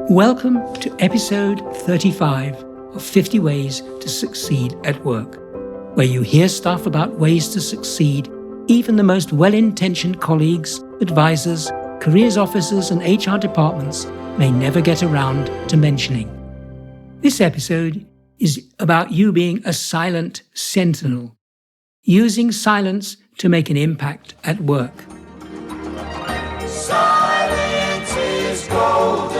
Welcome to episode 35 of 50 Ways to Succeed at Work, where you hear stuff about ways to succeed even the most well-intentioned colleagues, advisors, careers officers and HR departments may never get around to mentioning. This episode is about you being a silent sentinel, using silence to make an impact at work. Silence is golden,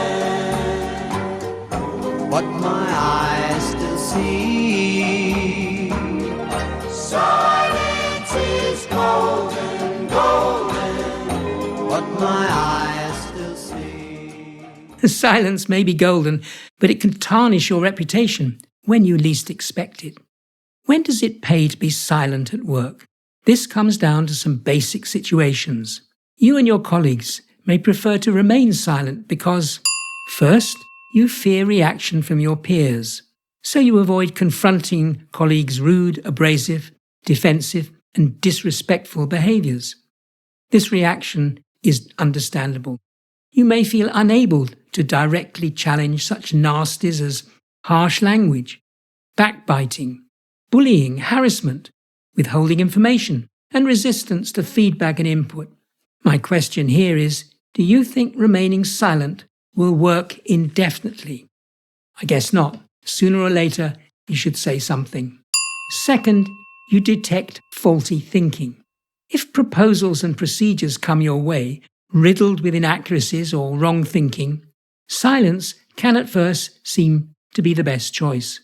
what my eyes still see. Silence is golden, golden, what my eyes still see. Silence may be golden, but it can tarnish your reputation when you least expect it. When does it pay to be silent at work? This comes down to some basic situations. You and your colleagues may prefer to remain silent because, first, you fear reaction from your peers, so you avoid confronting colleagues' rude, abrasive, defensive, and disrespectful behaviors. This reaction is understandable. You may feel unable to directly challenge such nasties as harsh language, backbiting, bullying, harassment, withholding information, and resistance to feedback and input. My question here is, do you think remaining silent will work indefinitely? I guess not. Sooner or later, you should say something. Second, you detect faulty thinking. If proposals and procedures come your way, riddled with inaccuracies or wrong thinking, silence can at first seem to be the best choice.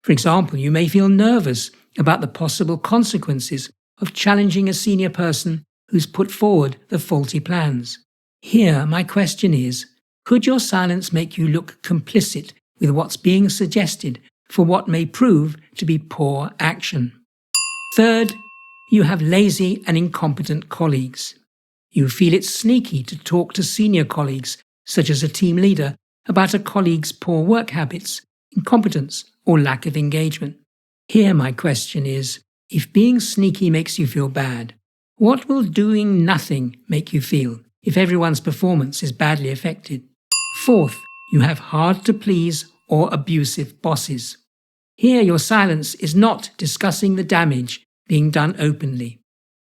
For example, you may feel nervous about the possible consequences of challenging a senior person who's put forward the faulty plans. Here, my question is, could your silence make you look complicit with what's being suggested for what may prove to be poor action? Third, you have lazy and incompetent colleagues. You feel it's sneaky to talk to senior colleagues, such as a team leader, about a colleague's poor work habits, incompetence, or lack of engagement. Here my question is, if being sneaky makes you feel bad, what will doing nothing make you feel if everyone's performance is badly affected? Fourth, you have hard-to-please or abusive bosses. Here your silence is not discussing the damage being done openly.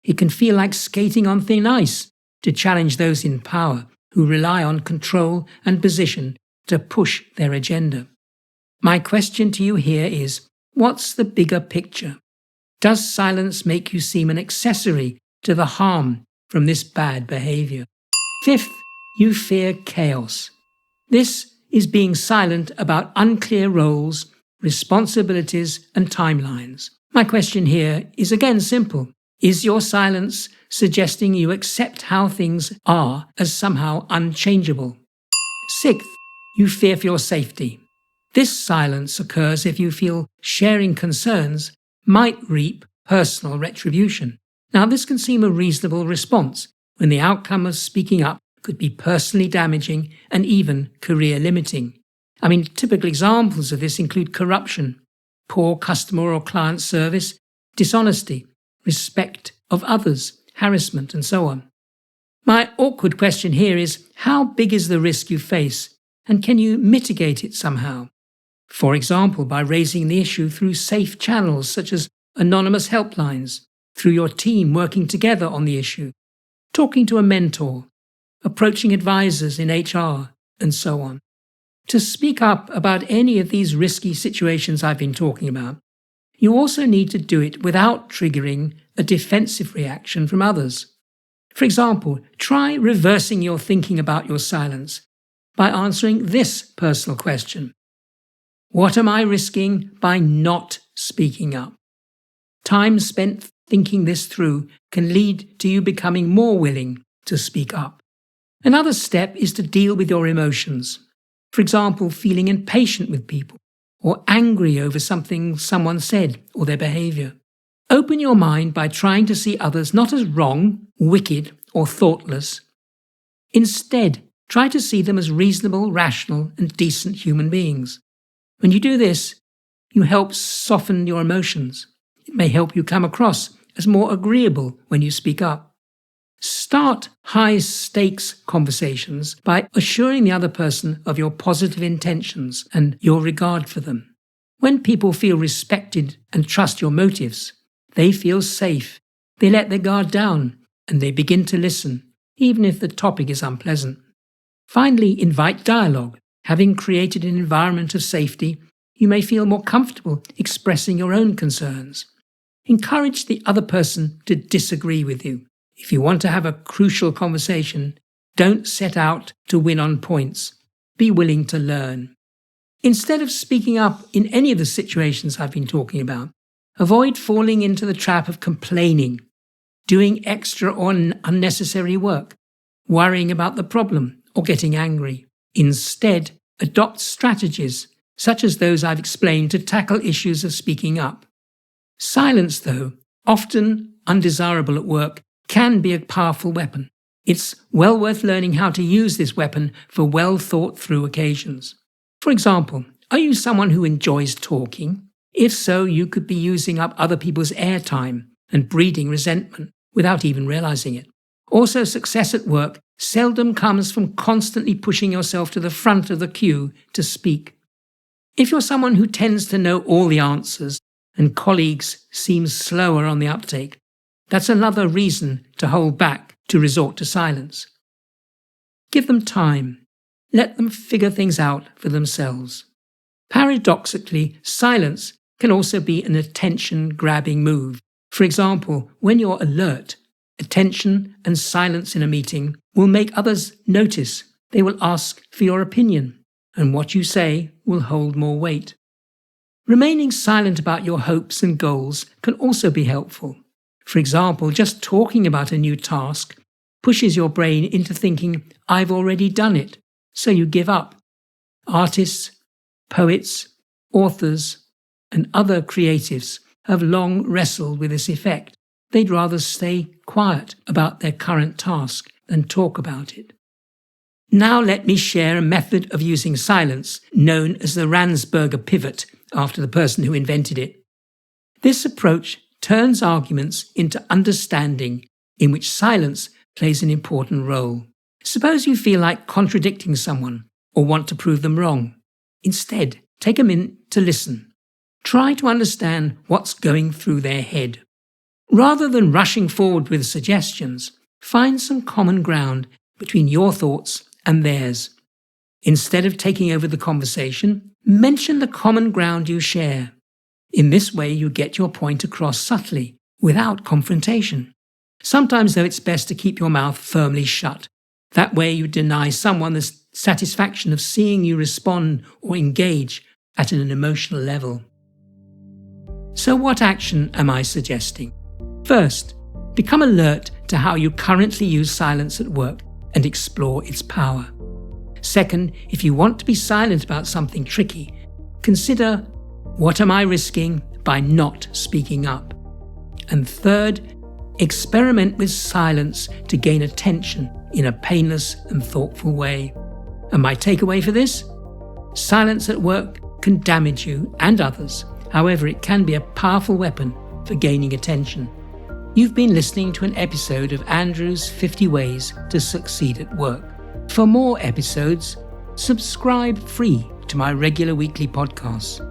It can feel like skating on thin ice to challenge those in power who rely on control and position to push their agenda. My question to you here is, what's the bigger picture? Does silence make you seem an accessory to the harm from this bad behavior? Fifth, you fear chaos. This is being silent about unclear roles, responsibilities, and timelines. My question here is again simple. Is your silence suggesting you accept how things are as somehow unchangeable? Sixth, you fear for your safety. This silence occurs if you feel sharing concerns might reap personal retribution. Now, this can seem a reasonable response when the outcome of speaking up could be personally damaging and even career-limiting. Typical examples of this include corruption, poor customer or client service, dishonesty, respect of others, harassment, and so on. My awkward question here is, how big is the risk you face, and can you mitigate it somehow? For example, by raising the issue through safe channels such as anonymous helplines, through your team working together on the issue, talking to a mentor, approaching advisors in HR, and so on. To speak up about any of these risky situations I've been talking about, you also need to do it without triggering a defensive reaction from others. For example, try reversing your thinking about your silence by answering this personal question. What am I risking by not speaking up? Time spent thinking this through can lead to you becoming more willing to speak up. Another step is to deal with your emotions. For example, feeling impatient with people or angry over something someone said or their behavior. Open your mind by trying to see others not as wrong, wicked, or thoughtless. Instead, try to see them as reasonable, rational, and decent human beings. When you do this, you help soften your emotions. It may help you come across as more agreeable when you speak up. Start high-stakes conversations by assuring the other person of your positive intentions and your regard for them. When people feel respected and trust your motives, they feel safe, they let their guard down, and they begin to listen, even if the topic is unpleasant. Finally, invite dialogue. Having created an environment of safety, you may feel more comfortable expressing your own concerns. Encourage the other person to disagree with you. If you want to have a crucial conversation, don't set out to win on points. Be willing to learn. Instead of speaking up in any of the situations I've been talking about, avoid falling into the trap of complaining, doing extra or unnecessary work, worrying about the problem, or getting angry. Instead, adopt strategies, such as those I've explained, to tackle issues of speaking up. Silence, though, often undesirable at work, can be a powerful weapon. It's well worth learning how to use this weapon for well-thought-through occasions. For example, are you someone who enjoys talking? If so, you could be using up other people's airtime and breeding resentment without even realizing it. Also, success at work seldom comes from constantly pushing yourself to the front of the queue to speak. If you're someone who tends to know all the answers and colleagues seem slower on the uptake, that's another reason to hold back, to resort to silence. Give them time. Let them figure things out for themselves. Paradoxically, silence can also be an attention-grabbing move. For example, when you're alert, attention and silence in a meeting will make others notice. They will ask for your opinion, and what you say will hold more weight. Remaining silent about your hopes and goals can also be helpful. For example, just talking about a new task pushes your brain into thinking, I've already done it, so you give up. Artists, poets, authors, and other creatives have long wrestled with this effect. They'd rather stay quiet about their current task than talk about it. Now let me share a method of using silence known as the Ransberger pivot, after the person who invented it. This approach turns arguments into understanding, in which silence plays an important role. Suppose you feel like contradicting someone or want to prove them wrong. Instead, take a minute to listen. Try to understand what's going through their head. Rather than rushing forward with suggestions, find some common ground between your thoughts and theirs. Instead of taking over the conversation, mention the common ground you share. In this way, you get your point across subtly, without confrontation. Sometimes, though, it's best to keep your mouth firmly shut. That way, you deny someone the satisfaction of seeing you respond or engage at an emotional level. So what action am I suggesting? First, become alert to how you currently use silence at work and explore its power. Second, if you want to be silent about something tricky, consider, what am I risking by not speaking up? And third, experiment with silence to gain attention in a painless and thoughtful way. And my takeaway for this? Silence at work can damage you and others. However, it can be a powerful weapon for gaining attention. You've been listening to an episode of Andrew's 50 Ways to Succeed at Work. For more episodes, subscribe free to my regular weekly podcasts.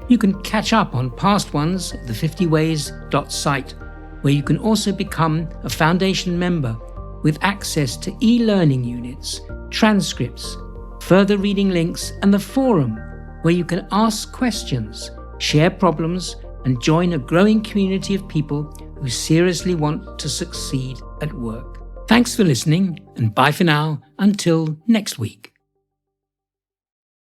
You can catch up on past ones at the50ways.site, where you can also become a foundation member with access to e-learning units, transcripts, further reading links, and the forum, where you can ask questions, share problems, and join a growing community of people who seriously want to succeed at work. Thanks for listening, and bye for now until next week.